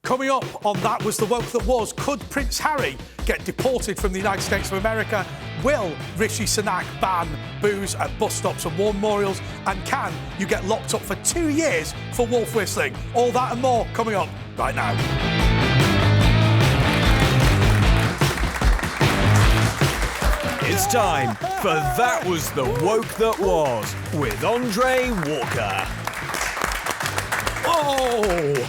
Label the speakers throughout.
Speaker 1: Coming up on That Was the Woke That Was, could Prince Harry get deported from the United States of America? Will Rishi Sunak ban booze at bus stops and war memorials? And can you get locked up for 2 years for wolf whistling? All that and more coming up right now.
Speaker 2: It's time for That Was the Woke That Was with Andre Walker.
Speaker 1: Oh!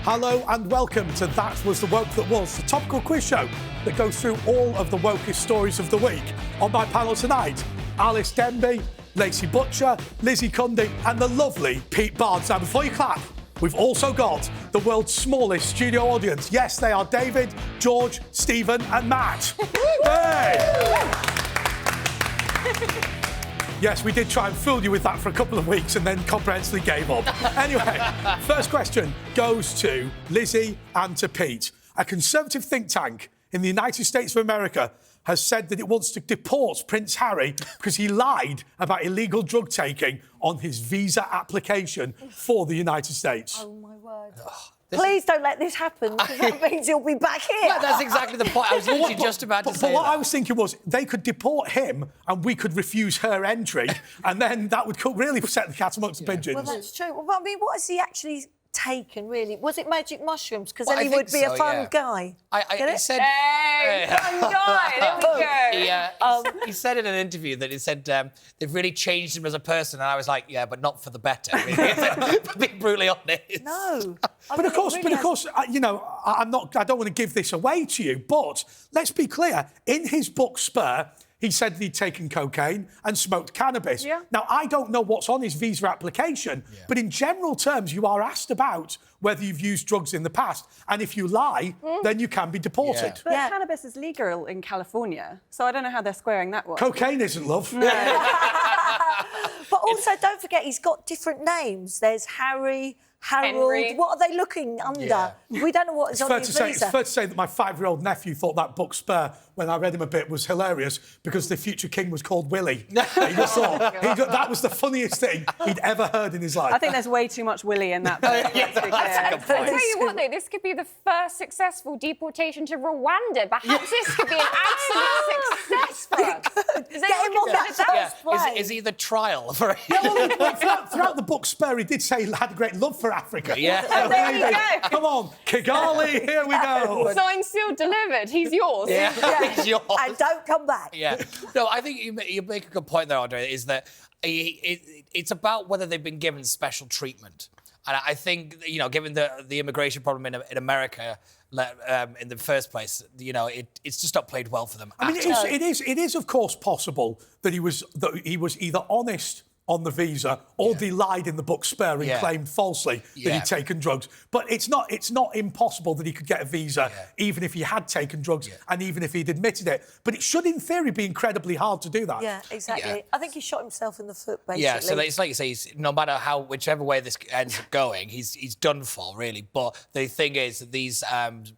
Speaker 1: Hello and welcome to That Was the Woke That Was, the topical quiz show that goes through all of the wokest stories of the week. On my panel tonight, Alys Denby, Lacey Butcher, Lizzie, Cundy and the lovely Pete Barnes. Now, before you clap, we've also got the world's smallest studio audience. Yes, they are David, George, Stephen and Matt. Hey! Yes, we did try and fool you with that for a couple of weeks and then comprehensively gave up. Anyway, first question goes to Lizzie and to Pete. A conservative think tank in the United States of America has said that it wants to deport Prince Harry because he lied about illegal drug taking on his visa application for the United States.
Speaker 3: Oh, my word. Please don't let this happen, because that means he'll be back here.
Speaker 4: No, that's exactly the point. I was literally just about to say
Speaker 1: But what
Speaker 4: that.
Speaker 1: I was thinking was they could deport him and we could refuse her entry and then that would really set the cat amongst the pigeons.
Speaker 3: Well, that's true. Well, I mean, what has he actually taken, really? Was it magic mushrooms? Because
Speaker 4: Well,
Speaker 3: then
Speaker 4: I
Speaker 3: he would be
Speaker 4: think
Speaker 3: a
Speaker 4: so,
Speaker 3: fun
Speaker 4: yeah.
Speaker 3: guy.
Speaker 4: He said...
Speaker 5: Hey, fun guy, there we go.
Speaker 4: He said in an interview that he said they've really changed him as a person, and I was like, yeah, but not for the better, really. Being brutally honest.
Speaker 3: No.
Speaker 1: But of course, you know, I don't want to give this away to you, but let's be clear. In his book Spur, he said that he'd taken cocaine and smoked cannabis.
Speaker 5: Yeah.
Speaker 1: Now, I don't know what's on his visa application, but in general terms, you are asked about whether you've used drugs in the past. And if you lie, then you can be deported.
Speaker 5: But
Speaker 3: Yeah.
Speaker 5: cannabis is legal in California, so I don't know how they're squaring that one.
Speaker 1: Cocaine isn't, love.
Speaker 3: But also, don't forget, he's got different names. There's Harry, Harold.
Speaker 5: Henry.
Speaker 3: What are they looking under?
Speaker 4: Yeah.
Speaker 3: We don't know what is on his visa.
Speaker 1: It's fair to say that my 5-year-old nephew thought that book Spur, when I read him a bit, was hilarious because the future king was called Willie. He just thought that was the funniest thing he'd ever heard in his life.
Speaker 5: I think there's way too much Willy in that book. let's be clear.
Speaker 4: That's a good point.
Speaker 6: I'll tell you what, though, this could be the first successful deportation to Rwanda. Perhaps this could be an absolute success for us. Does
Speaker 3: Get him on that
Speaker 6: that?
Speaker 3: first plane.
Speaker 4: Is he the trial for
Speaker 1: Throughout the book Spur, he did say he had a great love for Africa.
Speaker 4: Yeah.
Speaker 6: Oh, there you go.
Speaker 1: Come on, Kigali, here we go.
Speaker 6: Signed, sealed, delivered. He's yours.
Speaker 4: Yeah, it's yours.
Speaker 3: And don't come back.
Speaker 4: Yeah. No, I think you make a good point there, Andre, is that it's about whether they've been given special treatment. And I think, you know, given the immigration problem in America in the first place, you know, it's just not played well for them.
Speaker 1: I mean, it is of course possible that he was either honest on the visa or they lied in the book Spur and claimed falsely that he'd taken drugs. But it's not impossible that he could get a visa even if he had taken drugs and even if he'd admitted it. But it should, in thery, be incredibly hard to do that.
Speaker 3: Yeah, exactly.
Speaker 4: Yeah.
Speaker 3: I think he shot himself in the foot, basically.
Speaker 4: Yeah, so it's like you say, no matter whichever way this ends up going, he's done for, really. But the thing is that these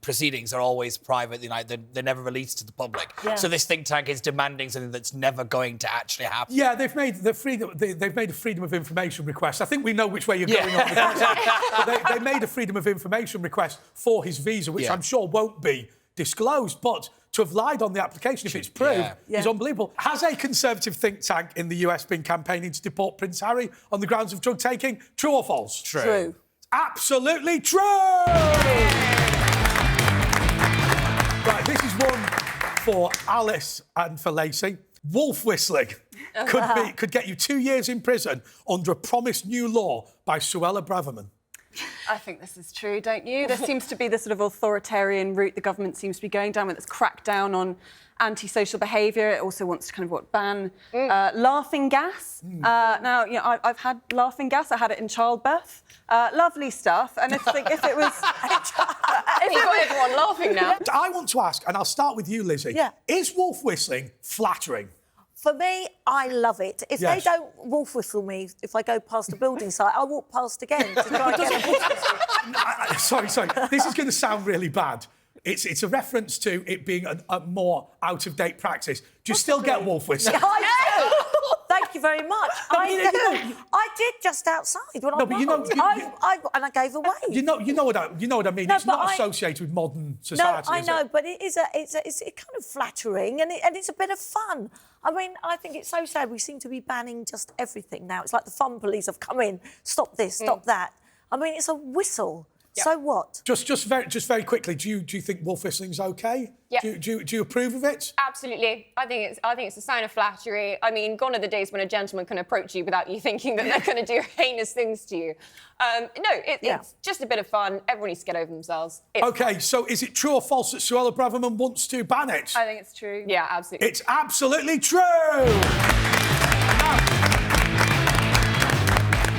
Speaker 4: proceedings are always private. You know, they're never released to the public. Yeah. So this think tank is demanding something that's never going to actually happen.
Speaker 1: Yeah, they've made a freedom of information request. I think we know which way you're going on. But they made a freedom of information request for his visa, which I'm sure won't be disclosed. But to have lied on the application, if it's proved, is unbelievable. Has a conservative think tank in the US been campaigning to deport Prince Harry on the grounds of drug taking? True or false?
Speaker 3: True.
Speaker 1: Absolutely true! Right, this is one for Alys and for Lacey. Wolf whistling could get you 2 years in prison under a promised new law by Suella Braverman.
Speaker 5: I think this is true, don't you? There seems to be this sort of authoritarian route the government seems to be going down with its crackdown on antisocial behaviour. It also wants to kind of ban laughing gas. Now, you know, I've had laughing gas. I had it in childbirth. Lovely stuff. And if it was...
Speaker 6: You've got everyone laughing now.
Speaker 1: I want to ask, and I'll start with you, Lizzie.
Speaker 3: Yeah.
Speaker 1: Is wolf whistling flattering?
Speaker 3: For me, I love it. If they don't wolf whistle me, if I go past a building site, I'll walk past again to try and get a wolf whistle.
Speaker 1: Sorry. This is going to sound really bad. It's a reference to it being a more out-of-date practice. Do you still get wolf whistling?
Speaker 3: I do. Thank you very much. I did just outside when I
Speaker 1: but you know,
Speaker 3: and I gave away.
Speaker 1: You know what I mean.
Speaker 3: No,
Speaker 1: it's
Speaker 3: but
Speaker 1: not associated with modern society.
Speaker 3: No, I
Speaker 1: is
Speaker 3: know,
Speaker 1: it?
Speaker 3: but it's kind of flattering and it's a bit of fun. I mean, I think it's so sad. We seem to be banning just everything now. It's like the fun police have come in, stop this, stop that. I mean, it's a whistle.
Speaker 6: Yeah.
Speaker 3: So what?
Speaker 1: Just very quickly. Do you think wolf whistling's okay?
Speaker 6: Yeah.
Speaker 1: Do you approve of it?
Speaker 6: Absolutely. I think it's a sign of flattery. I mean, gone are the days when a gentleman can approach you without you thinking that they're going to do heinous things to you. It's just a bit of fun. Everyone needs to get over themselves.
Speaker 1: Okay, so is it true or false that Suella Braverman wants to ban it?
Speaker 5: I think it's true.
Speaker 6: Yeah, absolutely.
Speaker 1: It's absolutely true!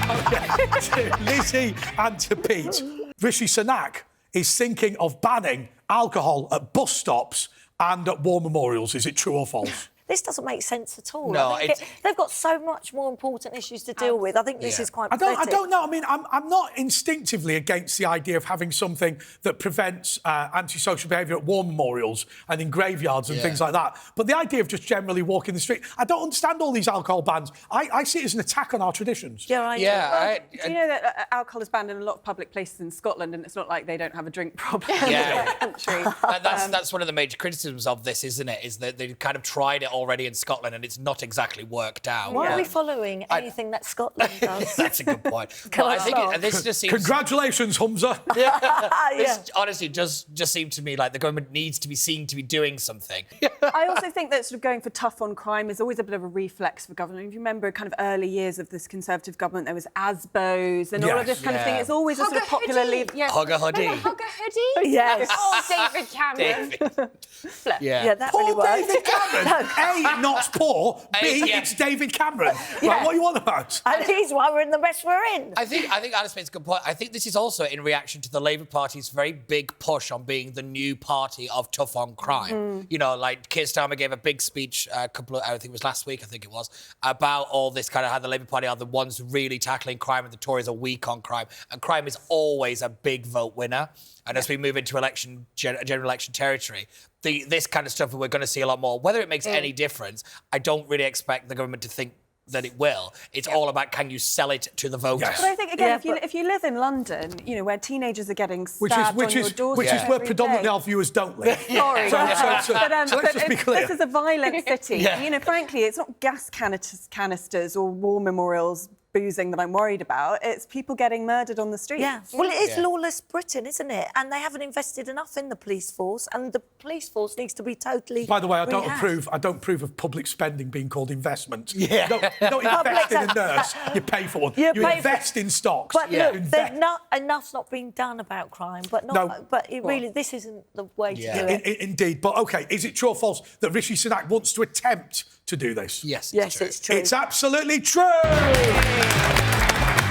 Speaker 1: Okay, to Lizzie and to Pete. Rishi Sunak is thinking of banning alcohol at bus stops and at war memorials. Is it true or false?
Speaker 3: This doesn't make sense at all.
Speaker 4: No,
Speaker 3: I think they've got so much more important issues to deal with. I think this is quite pathetic.
Speaker 1: I don't know. I mean, I'm not instinctively against the idea of having something that prevents antisocial behaviour at war memorials and in graveyards and things like that. But the idea of just generally walking the street, I don't understand all these alcohol bans. I see it as an attack on our traditions.
Speaker 3: Yeah, I do.
Speaker 5: Do you know that alcohol is banned in a lot of public places in Scotland, and it's not like they don't have a drink problem in the country.
Speaker 4: That's one of the major criticisms of this, isn't it? Is that they kind of tried it already in Scotland and it's not exactly worked out.
Speaker 3: Why are we following anything that Scotland does?
Speaker 4: That's a good point. But I think this just seems...
Speaker 1: Congratulations, Humza.
Speaker 4: This honestly just seemed to me like the government needs to be seen to be doing something.
Speaker 5: I also think that sort of going for tough on crime is always a bit of a reflex for government. If you remember kind of early years of this Conservative government, there was ASBOs and all of this kind of thing. It's always a sort of popular leave.
Speaker 4: Hugger hoodie.
Speaker 6: Hugger hoodie?
Speaker 3: Yes.
Speaker 6: Oh, David Cameron.
Speaker 3: Yeah, that
Speaker 1: Poor
Speaker 3: really works.
Speaker 1: David Cameron. A, not poor. B, it's David Cameron. Right, what are you on about?
Speaker 3: And he's why we're in the mess we're in.
Speaker 4: I think Alys makes a good point. I think this is also in reaction to the Labour Party's very big push on being the new party of tough on crime. You know, like Keir Starmer gave a big speech I think it was last week, about all this kind of how the Labour Party are the ones really tackling crime and the Tories are weak on crime. And crime is always a big vote winner. And as we move into general election territory, this kind of stuff we're going to see a lot more. Whether it makes any difference, I don't really expect the government to think that it will. It's all about can you sell it to the voters.
Speaker 1: Yes.
Speaker 5: But I think, again, if you live in London, you know, where teenagers are getting stabbed on your doorstep
Speaker 1: which is where
Speaker 5: every
Speaker 1: predominantly
Speaker 5: day.
Speaker 1: our viewers don't live.
Speaker 5: Sorry.
Speaker 1: So let's just be clear.
Speaker 5: This is a violent city. You know, frankly, it's not gas canisters or war memorials boozing that I'm worried about. It's people getting murdered on the streets.
Speaker 3: Yeah. Well, it is lawless Britain, isn't it? And they haven't invested enough in the police force, and the police force needs to be totally.
Speaker 1: By the way, I don't
Speaker 3: rehashed.
Speaker 1: approve of public spending being called investment.
Speaker 4: Yeah.
Speaker 1: You don't invest in a nurse, you pay for one. You invest in stocks.
Speaker 3: But look, enough's not being done about crime. But really, this isn't the way to do it.
Speaker 1: Indeed. But OK, is it true or false that Rishi Sunak wants to attempt to do this?
Speaker 4: Yes,
Speaker 3: It's true.
Speaker 1: It's absolutely true.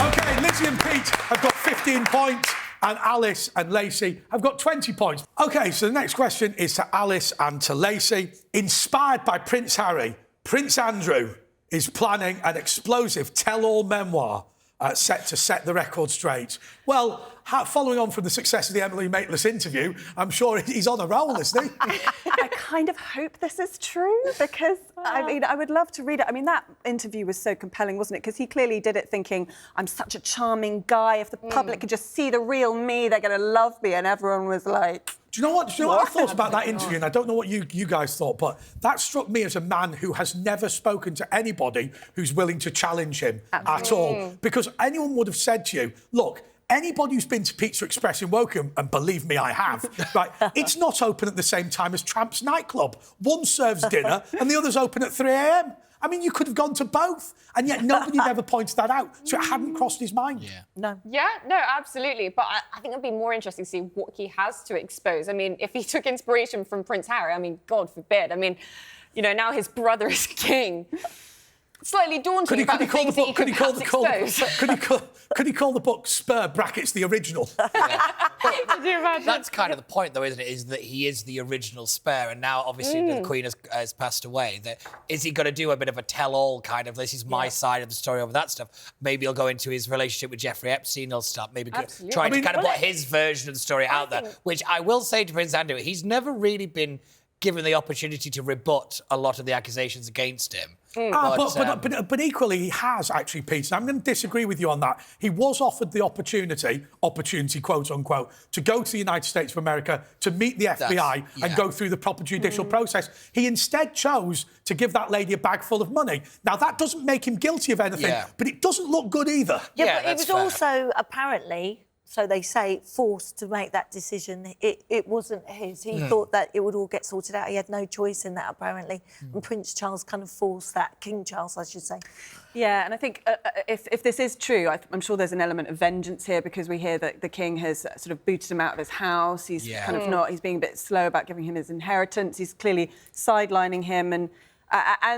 Speaker 1: OK, Lizzie and Pete have got 15 points and Alys and Lacey have got 20 points. OK, so the next question is to Alys and to Lacey. Inspired by Prince Harry, Prince Andrew is planning an explosive tell-all memoir set to set the record straight. Well, following on from the success of the Emily Maitlis interview, I'm sure he's on a roll, isn't he?
Speaker 5: I kind of hope this is true because, I mean, I would love to read it. I mean, that interview was so compelling, wasn't it? Because he clearly did it thinking, I'm such a charming guy. If the public could just see the real me, they're going to love me. And everyone was like...
Speaker 1: Do you know what I thought about that interview? And I don't know what you guys thought, but that struck me as a man who has never spoken to anybody who's willing to challenge him at all. Because anyone would have said to you, look, anybody who's been to Pizza Express in Woking, and believe me, I have, right, it's not open at the same time as Tramp's nightclub. One serves dinner and the other's open at 3 a.m. I mean, you could have gone to both, and yet nobody had ever pointed that out, so it hadn't crossed his mind.
Speaker 3: No,
Speaker 6: absolutely. But I think it'd be more interesting to see what he has to expose. I mean, if he took inspiration from Prince Harry, I mean, God forbid. I mean, you know, now his brother is king. Slightly daunting about the things that he could expose.
Speaker 1: Could he call the book Spur brackets the original?
Speaker 4: That's kind of the point, though, isn't it? Is that he is the original Spur, and now obviously the Queen has passed away. Is he going to do a bit of a tell-all kind of? This is my side of the story over that stuff. Maybe he'll go into his relationship with Jeffrey Epstein. He'll start maybe trying to kind of put his version of the story out there. Which I will say to Prince Andrew, he's never really been given the opportunity to rebut a lot of the accusations against him.
Speaker 1: But equally, he has actually, Peter. I'm going to disagree with you on that. He was offered the opportunity, quote unquote, to go to the United States of America to meet the FBI and go through the proper judicial process. He instead chose to give that lady a bag full of money. Now, that doesn't make him guilty of anything, but it doesn't look good either.
Speaker 3: Yeah, but he was also apparently, so they say, forced to make that decision. It wasn't his. He thought that it would all get sorted out. He had no choice in that, apparently. And Prince Charles kind of forced that. King Charles, I should say.
Speaker 5: Yeah, and I think if this is true, I'm sure there's an element of vengeance here, because we hear that the king has sort of booted him out of his house. He's kind of not. He's being a bit slow about giving him his inheritance. He's clearly sidelining him, and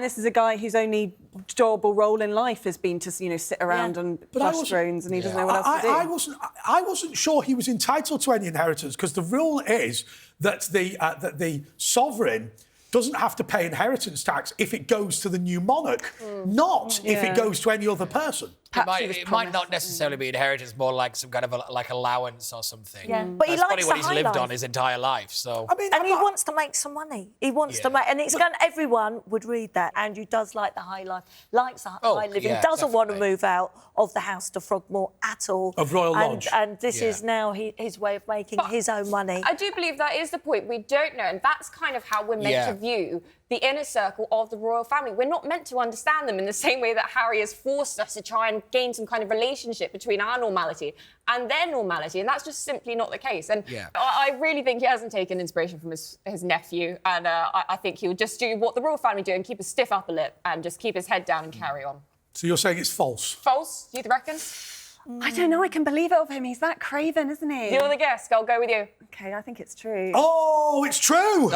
Speaker 5: this is a guy whose only job or role in life has been to, sit around on plush thrones, and he doesn't know what else to do.
Speaker 1: I wasn't sure he was entitled to any inheritance, because the rule is that the sovereign doesn't have to pay inheritance tax if it goes to the new monarch, not if it goes to any other person.
Speaker 4: It might not necessarily be inheritance, more like some kind of allowance or something.
Speaker 3: Yeah, but he
Speaker 4: That's
Speaker 3: likes
Speaker 4: probably what he's lived
Speaker 3: life
Speaker 4: on his entire life. So,
Speaker 3: he wants to make some money. He wants to make, and it's going. Everyone would read that. Andrew does like the high life, likes the high living, doesn't want to move out of the house to Frogmore at all.
Speaker 1: Of Royal Lodge.
Speaker 3: And this is now his way of making his own money.
Speaker 6: I do believe that is the point. We don't know, and that's kind of how we're meant to view the inner circle of the royal family. We're not meant to understand them in the same way that Harry has forced us to try and gain some kind of relationship between our normality and their normality, and that's just simply not the case. And I really think he hasn't taken inspiration from his nephew, and I think he would just do what the royal family do and keep a stiff upper lip and just keep his head down and carry on.
Speaker 1: So you're saying it's false?
Speaker 6: False? Do you reckon?
Speaker 5: I don't know. I can believe it of him. He's that craven, isn't he?
Speaker 6: You're the guest. I'll go with you.
Speaker 5: OK, I think it's true.
Speaker 1: Oh, it's true!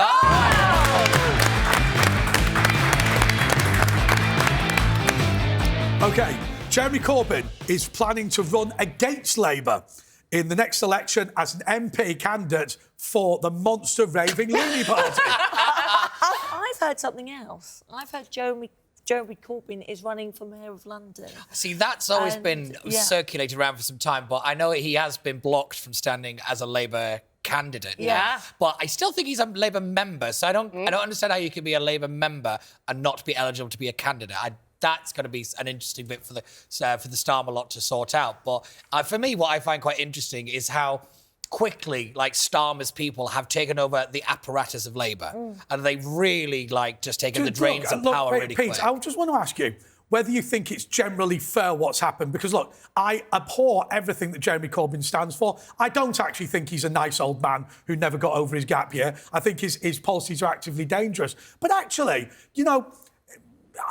Speaker 1: OK, Jeremy Corbyn is planning to run against Labour in the next election as an MP candidate for the monster raving loony party.
Speaker 3: I've heard something else. I've heard Jeremy Corbyn is running for Mayor of London.
Speaker 4: See, that's always been circulated around for some time, but I know he has been blocked from standing as a Labour candidate.
Speaker 3: Yeah.
Speaker 4: But I still think he's a Labour member, so I don't understand how you can be a Labour member and not be eligible to be a candidate. That's going to be an interesting bit for the Starmer lot to sort out. But for me, what I find quite interesting is how quickly, Starmer's people have taken over the apparatus of Labour, and they've really, just taken the reins of power really quick.
Speaker 1: Pete, I just want to ask you whether you think it's generally fair what's happened, because, look, I abhor everything that Jeremy Corbyn stands for. I don't actually think he's a nice old man who never got over his gap year. I think his policies are actively dangerous. But actually,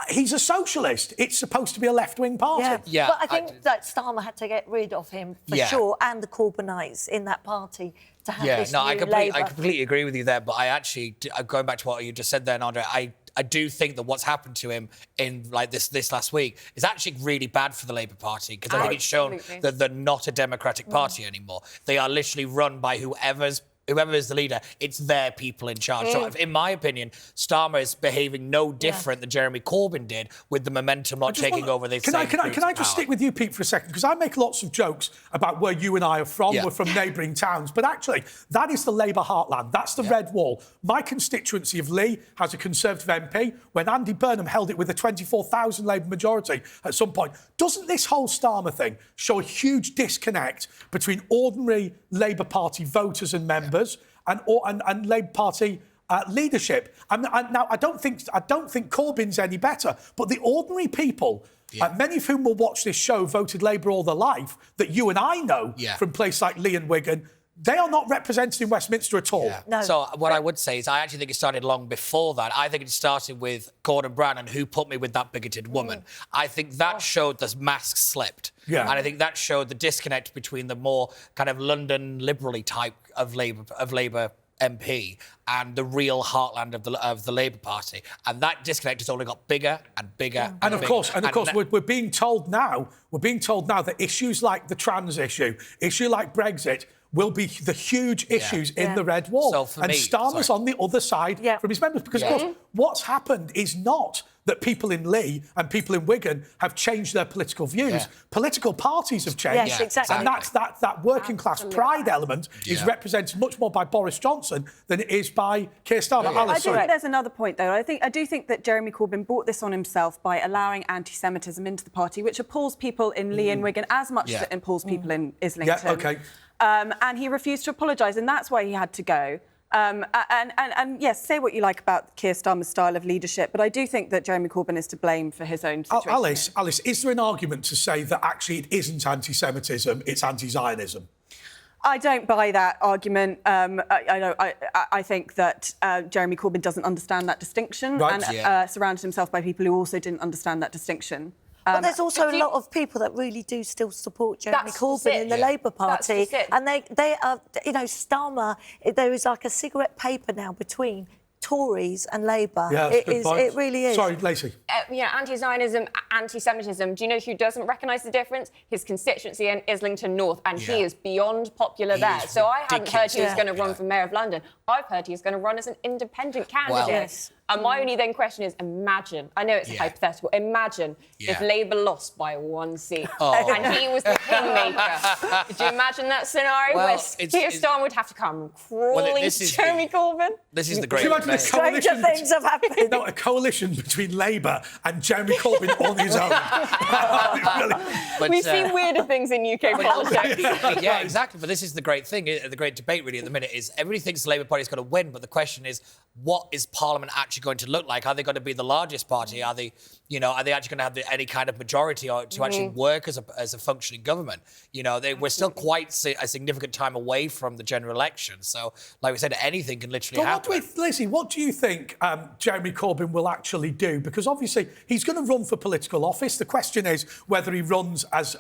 Speaker 1: he's a socialist. It's supposed to be a left-wing party.
Speaker 3: Yeah. But I think that Starmer had to get rid of him for sure, and the Corbynites in that party to have this new Labour.
Speaker 4: I completely agree with you there. But I actually, going back to what you just said there, Andre, I do think that what's happened to him in this last week is actually really bad for the Labour Party, because I think it's shown that they're not a democratic party anymore. They are literally run by whoever is the leader, it's their people in charge. So, in my opinion, Starmer is behaving no different than Jeremy Corbyn did, with the momentum not taking over this.
Speaker 1: Can I just stick with you, Pete, for a second? Because I make lots of jokes about where you and I are from. We're from neighbouring towns. But actually, that is the Labour heartland. That's the Red Wall. My constituency of Lee has a Conservative MP. When Andy Burnham held it with a 24,000 Labour majority at some point, doesn't this whole Starmer thing show a huge disconnect between ordinary Labour Party voters and members and Labour Party leadership? Now, I don't think Corbyn's any better, but the ordinary people, many of whom will watch this show, voted Labour all their life, that you and I know from places like Lee and Wigan, they are not represented in Westminster at all.
Speaker 4: Yeah. No. So what I would say is I actually think it started long before that. I think it started with Gordon Brown and who put me with that bigoted woman. I think that showed the mask slipped. Yeah. And I think that showed the disconnect between the more kind of London liberally type of Labour MP and the real heartland of the Labour Party. And that disconnect has only got bigger and bigger.
Speaker 1: And of course, we're being told now that issues like the trans issue like Brexit, will be the huge issues in the Red Wall.
Speaker 4: So for
Speaker 1: and Starmer's on the other side from his members. Because, of course, what's happened is not that people in Lee and people in Wigan have changed their political views.
Speaker 4: Yeah.
Speaker 1: Political parties have changed.
Speaker 3: Yes, exactly.
Speaker 1: And that working class pride element is represented much more by Boris Johnson than it is by Keir Starmer.
Speaker 5: I
Speaker 1: Alys,
Speaker 5: do
Speaker 1: sorry.
Speaker 5: think there's another point, though. I do think that Jeremy Corbyn brought this on himself by allowing anti-Semitism into the party, which appalls people in Lee and Wigan as much as it appalls people in Islington.
Speaker 1: Yeah, OK.
Speaker 5: And he refused to apologise, and that's why he had to go. And yes, say what you like about Keir Starmer's style of leadership, but I do think that Jeremy Corbyn is to blame for his own situation.
Speaker 1: Alys, is there an argument to say that actually it isn't anti-Semitism, it's anti-Zionism?
Speaker 5: I don't buy that argument. I think that Jeremy Corbyn doesn't understand that distinction and surrounded himself by people who also didn't understand that distinction.
Speaker 3: But there's also a lot of people that really do still support Jeremy Corbyn in the Labour Party. And they are, you know, Starmer, there is like a cigarette paper now between Tories and Labour.
Speaker 1: Yeah,
Speaker 3: it really is.
Speaker 1: Sorry, Lacey.
Speaker 6: Anti-Zionism, anti-Semitism. Do you know who doesn't recognise the difference? His constituency in Islington North, and he is beyond popular there. So I hadn't heard he was going to run for Mayor of London. I've heard he's going to run as an independent candidate.
Speaker 4: Well,
Speaker 6: And my only then question is, imagine, I know it's hypothetical, imagine if Labour lost by 1 seat and he was the kingmaker. Could you imagine that scenario where Keir Starmer would have to come crawling to Jeremy Corbyn?
Speaker 4: This is the great
Speaker 1: Can you imagine a coalition?
Speaker 3: Stranger things have happened.
Speaker 1: No, a coalition between Labour and Jeremy Corbyn on his own.
Speaker 6: We've seen weirder things in UK politics.
Speaker 4: Yeah, exactly. But this is the great thing, the great debate really at the minute is everybody thinks the Labour Party's going to win, but the question is, what is Parliament actually going to look like? Are they going to be the largest party? Are they, are they actually going to have any kind of majority or to actually work as a functioning government? We're still quite a significant time away from the general election. So, like we said, anything can literally happen.
Speaker 1: Lizzie, what do you think Jeremy Corbyn will actually do? Because obviously he's going to run for political office. The question is whether he runs as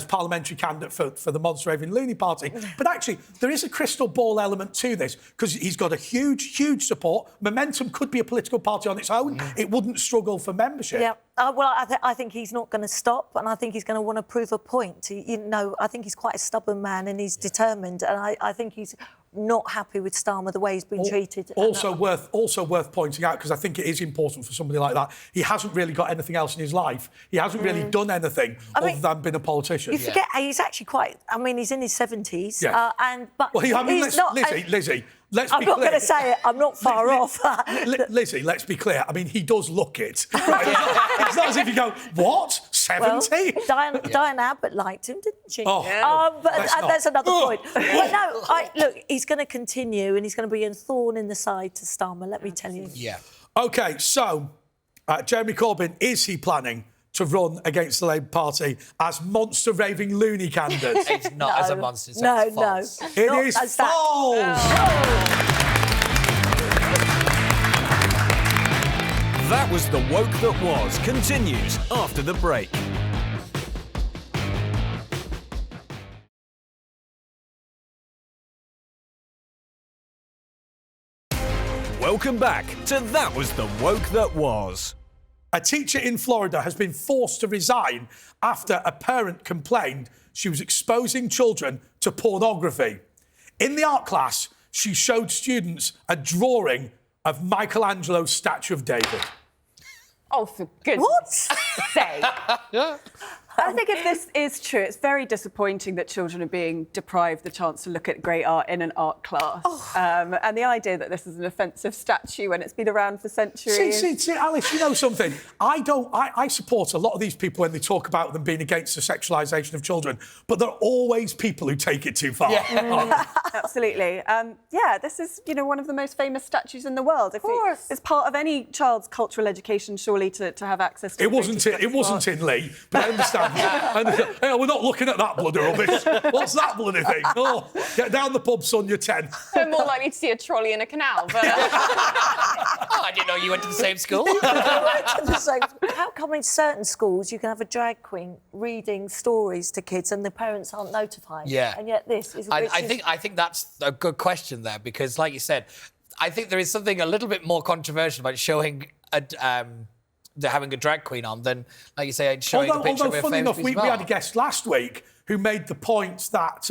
Speaker 1: parliamentary candidate for the Monster Raving Loony Party. But actually, there is a crystal ball element to this because he's got a huge, huge support. Momentum could be a political party on its own. It wouldn't struggle for membership.
Speaker 3: Yeah. I think he's not going to stop, and I think he's going to want to prove a point. I think he's quite a stubborn man, and he's determined, and I think he's not happy with Starmer the way he's been treated.
Speaker 1: Also worth pointing out, because I think it is important for somebody like that. He hasn't really got anything else in his life. He hasn't really done anything other than been a politician.
Speaker 3: You forget he's actually quite. I mean, he's in his 70s,
Speaker 1: Yeah.
Speaker 3: he's not.
Speaker 1: Lizzie. Let's
Speaker 3: I'm
Speaker 1: be
Speaker 3: not
Speaker 1: clear.
Speaker 3: going to say it. I'm not far off.
Speaker 1: Lizzie, let's be clear. I mean, he does look it. Right? It's not as if you go, what? 70?
Speaker 3: Well, Diane Abbott liked him, didn't she?
Speaker 1: Oh,
Speaker 3: but that's another point. But no, look, he's going to continue, and he's going to be a thorn in the side to Starmer. Let me tell you.
Speaker 4: Yeah.
Speaker 1: OK, so Jeremy Corbyn, is he planning to run against the Labour Party as monster raving loony candidate?
Speaker 4: It's not as a monster. So
Speaker 3: No.
Speaker 4: it's false.
Speaker 1: It
Speaker 3: Not
Speaker 1: is
Speaker 3: as that.
Speaker 1: false.
Speaker 2: That was The Woke That Was continues after the break. Welcome back to That Was The Woke That Was.
Speaker 1: A teacher in Florida has been forced to resign after a parent complained she was exposing children to pornography. In the art class, she showed students a drawing of Michelangelo's statue of David.
Speaker 6: Oh, for goodness sake.
Speaker 5: I think if this is true, it's very disappointing that children are being deprived the chance to look at great art in an art class. And the idea that this is an offensive statue when it's been around for centuries.
Speaker 1: See, Alys, you know something? I support a lot of these people when they talk about them being against the sexualisation of children, but there are always people who take it too far.
Speaker 5: Yeah. Absolutely. This is, one of the most famous statues in the world.
Speaker 3: Of course.
Speaker 5: It's part of any child's cultural education, surely, to have access to
Speaker 1: It wasn't in Lee, but I understand. Hey, we're not looking at that bloody rubbish. What's that bloody thing? Oh, get down the pub, son, you're 10.
Speaker 6: We're more likely to see a trolley in a canal. But,
Speaker 4: I didn't know you went to the same school.
Speaker 3: How come in certain schools you can have a drag queen reading stories to kids and the parents aren't notified?
Speaker 4: Yeah.
Speaker 3: And yet this is...
Speaker 4: I think that's a good question there, because, like you said, I think there is something a little bit more controversial about showing having a drag queen on than, like you say, showing a picture of a
Speaker 1: funny
Speaker 4: famous
Speaker 1: enough, we had a guest last week who made the point that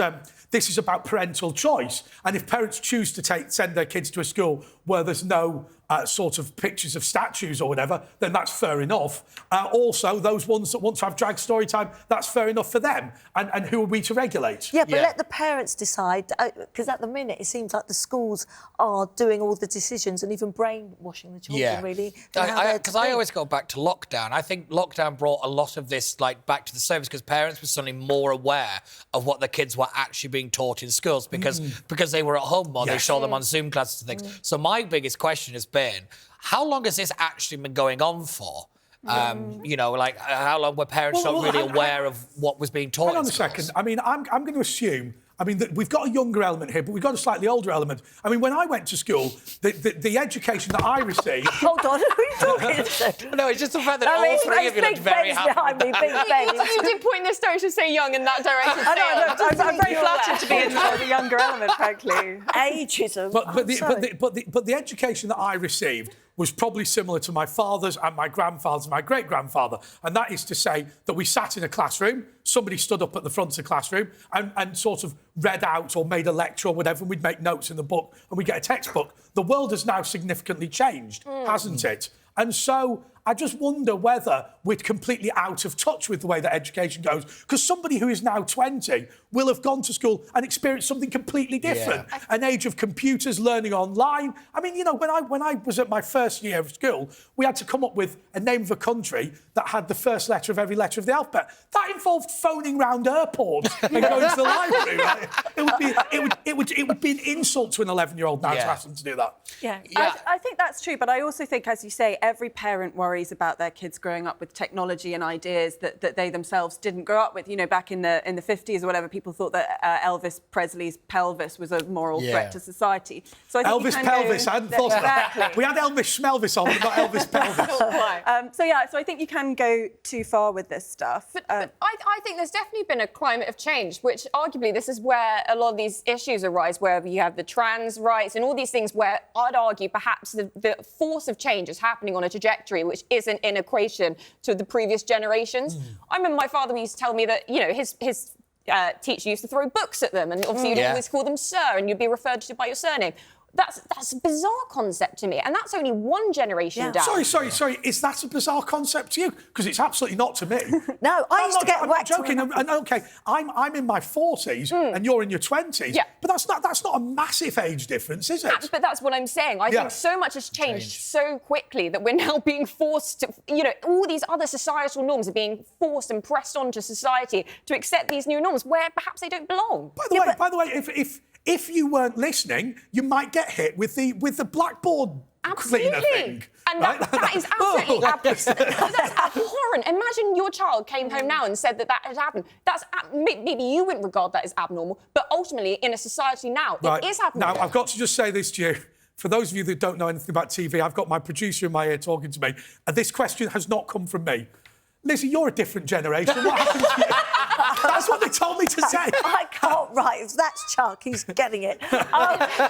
Speaker 1: this is about parental choice, and if parents choose to send their kids to a school where there's no sort of pictures of statues or whatever, then that's fair enough. Also, those ones that want to have drag story time, that's fair enough for them. And who are we to regulate?
Speaker 3: Yeah, but let the parents decide, because at the minute it seems like the schools are doing all the decisions and even brainwashing the children, really.
Speaker 4: Because I always go back to lockdown. I think lockdown brought a lot of this back to the surface because parents were suddenly more aware of what their kids were actually being taught in schools because they were at home more. They saw them on Zoom classes and things. So my biggest question has been, how long has this actually been going on for? You know, how long were parents not really aware of what was being taught?
Speaker 1: Hang on a second. I mean, I'm going to assume. I mean, that we've got a younger element here, but we've got a slightly older element. I mean, when I went to school, the education that I received...
Speaker 3: Hold on, who are you talking to?
Speaker 4: No, it's just the fact that all three of you looked very happy.
Speaker 3: behind me, Big Ben.
Speaker 6: You did point in this direction, say young in that direction.
Speaker 5: I'm very flattered to be in the younger element, frankly.
Speaker 3: Ageism.
Speaker 1: But the education that I received was probably similar to my father's and my grandfather's and my great-grandfather. And that is to say that we sat in a classroom, somebody stood up at the front of the classroom and sort of read out or made a lecture or whatever, and we'd make notes in the book and we'd get a textbook. The world has now significantly changed, hasn't it? And so I just wonder whether we're completely out of touch with the way that education goes, because somebody who is now 20 will have gone to school and experienced something completely different. Yeah. An age of computers, learning online. I mean, you know, when I was at my first year of school, we had to come up with a name of a country that had the first letter of every letter of the alphabet. That involved phoning round airports and going to the library, right? It would be an insult to an 11-year-old now to ask them to do that.
Speaker 5: Yeah. I think that's true, but I also think, as you say, every parent worries about their kids growing up with technology and ideas that they themselves didn't grow up with. You know, back in the 50s or whatever, people thought that Elvis Presley's pelvis was a moral threat to society. So I think
Speaker 1: Elvis pelvis, I hadn't thought of that. We had Elvis Schmelvis on, but not Elvis pelvis.
Speaker 5: So I think you can go too far with this stuff.
Speaker 6: But I think there's definitely been a climate of change, which arguably this is where a lot of these issues arise, where you have the trans rights and all these things where I'd argue perhaps the force of change is happening on a trajectory which isn't in equation to the previous generations. I remember my father used to tell me that, you know, his teacher used to throw books at them, and obviously you'd always call them sir, and you'd be referred to by your surname. That's a bizarre concept to me, and that's only one generation down.
Speaker 1: Sorry. Is that a bizarre concept to you? Because it's absolutely not to me.
Speaker 3: No, I used to get whacked.
Speaker 1: I'm joking. Okay, I'm in my 40s and you're in your 20s. Yeah. But that's not a massive age difference, is it?
Speaker 6: But that's what I'm saying. I think so much has changed so quickly that we're now being forced to, you know, all these other societal norms are being forced and pressed onto society to accept these new norms where perhaps they don't belong.
Speaker 1: By the way, if you weren't listening, you might get hit with the blackboard cleaner thing.
Speaker 6: And that is absolutely that's abhorrent. Imagine your child came home now and said that had happened. Maybe you wouldn't regard that as abnormal, but ultimately in a society now, it is abnormal.
Speaker 1: Now, I've got to just say this to you. For those of you that don't know anything about TV, I've got my producer in my ear talking to me, and this question has not come from me. Lizzie, you're a different generation. What happened to you? That's what they told me to say.
Speaker 3: I can't write. That's Chuck. He's getting it. No,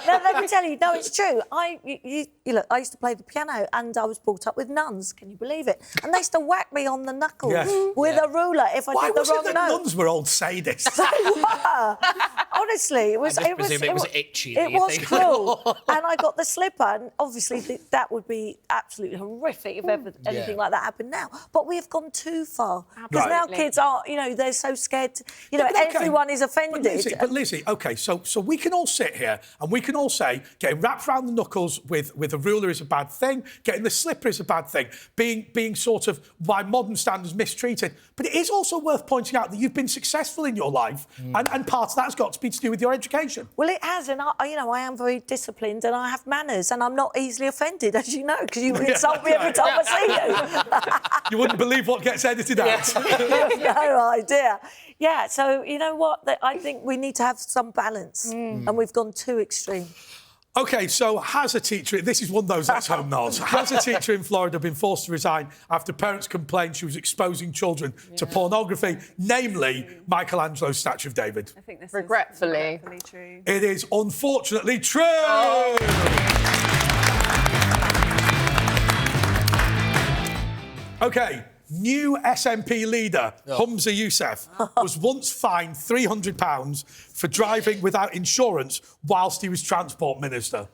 Speaker 3: let me tell you. No, it's true. You look, I used to play the piano, and I was brought up with nuns. Can you believe it? And they used to whack me on the knuckles with a ruler if I did the wrong note.
Speaker 1: Nuns were old sadists?
Speaker 3: They were. Honestly, it was.
Speaker 4: I presume it was itchy.
Speaker 3: It was cruel, and I got the slipper. And obviously, that would be absolutely horrific if ever anything like that happened now. But we have gone too far because now kids are, you know, they're so scared. You know, everyone is offended.
Speaker 1: But Lizzie, OK, so we can all sit here and we can all say getting wrapped around the knuckles with a ruler is a bad thing, getting the slipper is a bad thing, being sort of, by modern standards, mistreated. But it is also worth pointing out that you've been successful in your life, and part of that's got to be to do with your education.
Speaker 3: Well, it has, and I am very disciplined and I have manners, and I'm not easily offended, as you know, because you insult me every time I see you.
Speaker 1: You wouldn't believe what gets edited out.
Speaker 3: No idea. Yeah, so you know what? I think we need to have some balance, and we've gone too extreme.
Speaker 1: OK, so has a teacher... This is one of those at-home nods. Has a teacher in Florida been forced to resign after parents complained she was exposing children to pornography, namely Michelangelo's statue of David?
Speaker 5: I think this
Speaker 6: regretfully
Speaker 5: is true.
Speaker 1: It is unfortunately true! OK, new SNP leader, Humza Yousaf, was once fined £300 for driving without insurance whilst he was Transport Minister.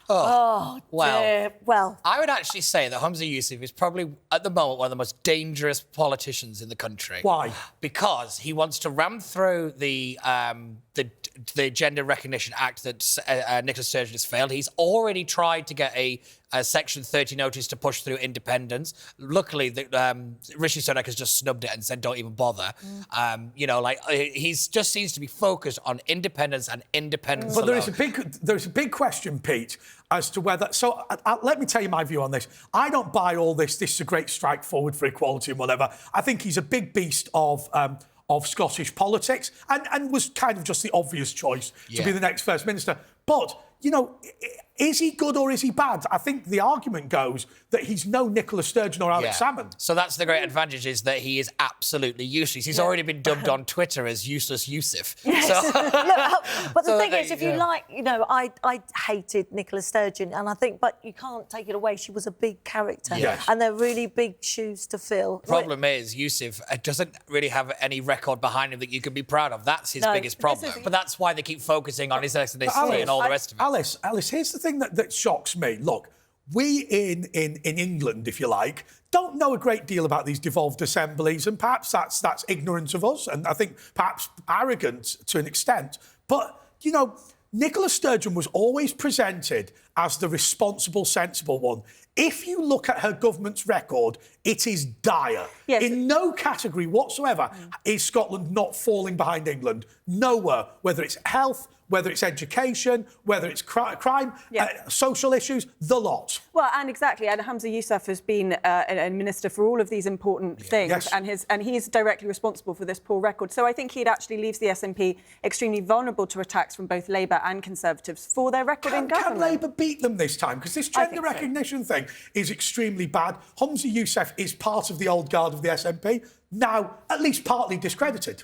Speaker 3: Oh,
Speaker 4: Well,
Speaker 3: dear. Well,
Speaker 4: I would actually say that Humza Yousaf is probably, at the moment, one of the most dangerous politicians in the country.
Speaker 1: Why?
Speaker 4: Because he wants to ram through the Gender Recognition Act that Nicola Sturgeon has failed. He's already tried to get a Section 30 notice to push through independence. Luckily, Rishi Sunak has just snubbed it and said, don't even bother. He just seems to be focused on independence and independence
Speaker 1: But
Speaker 4: alone.
Speaker 1: there is a big question, Pete, as to whether... So let me tell you my view on this. I don't buy all this. This is a great strike forward for equality and whatever. I think he's a big beast of Scottish politics and was kind of just the obvious choice to be the next First Minister. But, is he good or is he bad? I think the argument goes that he's no Nicola Sturgeon or Alex Salmond.
Speaker 4: So that's the great advantage, is that he is absolutely useless. He's already been dubbed on Twitter as Useless Yousaf.
Speaker 3: yes.
Speaker 4: So,
Speaker 3: But the
Speaker 4: So
Speaker 3: thing
Speaker 4: they-
Speaker 3: is, if you like, I hated Nicola Sturgeon, and I think, but you can't take it away. She was a big character,
Speaker 1: Yes.
Speaker 3: and they're really big shoes to fill.
Speaker 4: problem is, Yousaf doesn't really have any record behind him that you can be proud of. That's his
Speaker 3: No,
Speaker 4: biggest
Speaker 3: this
Speaker 4: problem.
Speaker 3: is-
Speaker 4: But that's why they keep focusing on his ethnicity and all the rest of it.
Speaker 1: Alys, here's the thing that shocks me. Look, we in England, if you like, don't know a great deal about these devolved assemblies, and perhaps that's ignorance of us, and I think perhaps arrogant to an extent. But, Nicola Sturgeon was always presented as the responsible, sensible one. If you look at her government's record, it is dire.
Speaker 5: Yes.
Speaker 1: In no category whatsoever is Scotland not falling behind England. Nowhere, whether it's health, whether it's education, whether it's crime, social issues, the lot.
Speaker 5: Well, and exactly, and Humza Yousaf has been a minister for all of these important things,
Speaker 1: Yes.
Speaker 5: and he's directly responsible for this poor record. So I think he actually leaves the SNP extremely vulnerable to attacks from both Labour and Conservatives for their record in
Speaker 1: Can
Speaker 5: government.
Speaker 1: Labour beat them this time? Because this gender
Speaker 5: think so.
Speaker 1: recognition thing is extremely bad. Humza Yousaf is part of the old guard of the SNP, now at least partly discredited.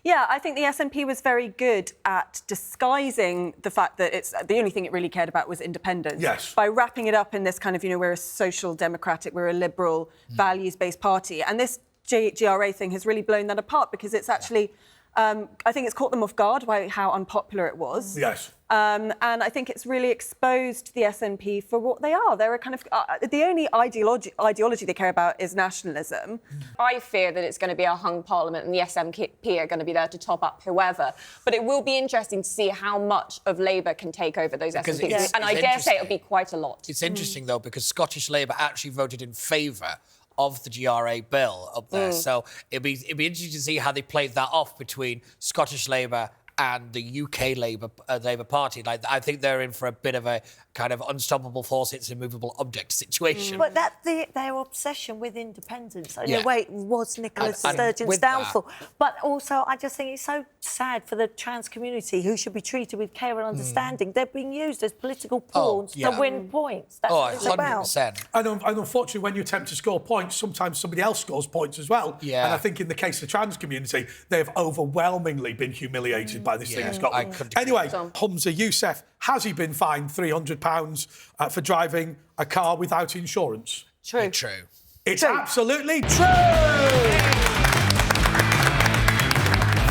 Speaker 5: Yeah, I think the SNP was very good at disguising the fact that it's the only thing it really cared about was independence.
Speaker 1: Yes.
Speaker 5: By wrapping it up in this kind of, we're a social democratic, we're a liberal, values-based party. And this GRA thing has really blown that apart because it's actually, I think it's caught them off guard by how unpopular it was.
Speaker 1: Yes.
Speaker 5: And I think it's really exposed the SNP for what they are. They're a kind of... the only ideology they care about is nationalism.
Speaker 6: I fear that it's going to be a hung parliament and the SNP are going to be there to top up whoever. But it will be interesting to see how much of Labour can take over those
Speaker 4: Because
Speaker 6: SNPs.
Speaker 4: it's
Speaker 6: And I dare say it'll be quite a lot.
Speaker 4: It's interesting, though, because Scottish Labour actually voted in favour of the GRA bill up there. So it'd be interesting to see how they played that off between Scottish Labour and the UK Labour Party. Like, I think they're in for a bit of a kind of unstoppable force, it's a movable object situation.
Speaker 3: But their obsession with independence, in
Speaker 4: Yeah.
Speaker 3: a way, was Nicola
Speaker 4: And
Speaker 3: Sturgeon's
Speaker 4: with that-
Speaker 3: downfall. But also, I just think it's so sad for the trans community, who should be treated with care and understanding. They're being used as political pawns to win points. That's what it's about.
Speaker 4: 100%.
Speaker 1: And unfortunately, when you attempt to score points, sometimes somebody else scores points as well.
Speaker 4: Yeah.
Speaker 1: And I think in the case of the trans community, they've overwhelmingly been humiliated by this thing in Scotland.
Speaker 4: I couldn't agree
Speaker 1: Anyway,
Speaker 6: more.
Speaker 1: Humza Yousaf, has he been fined £300 for driving a car without insurance?
Speaker 5: True.
Speaker 4: True.
Speaker 1: It's absolutely true!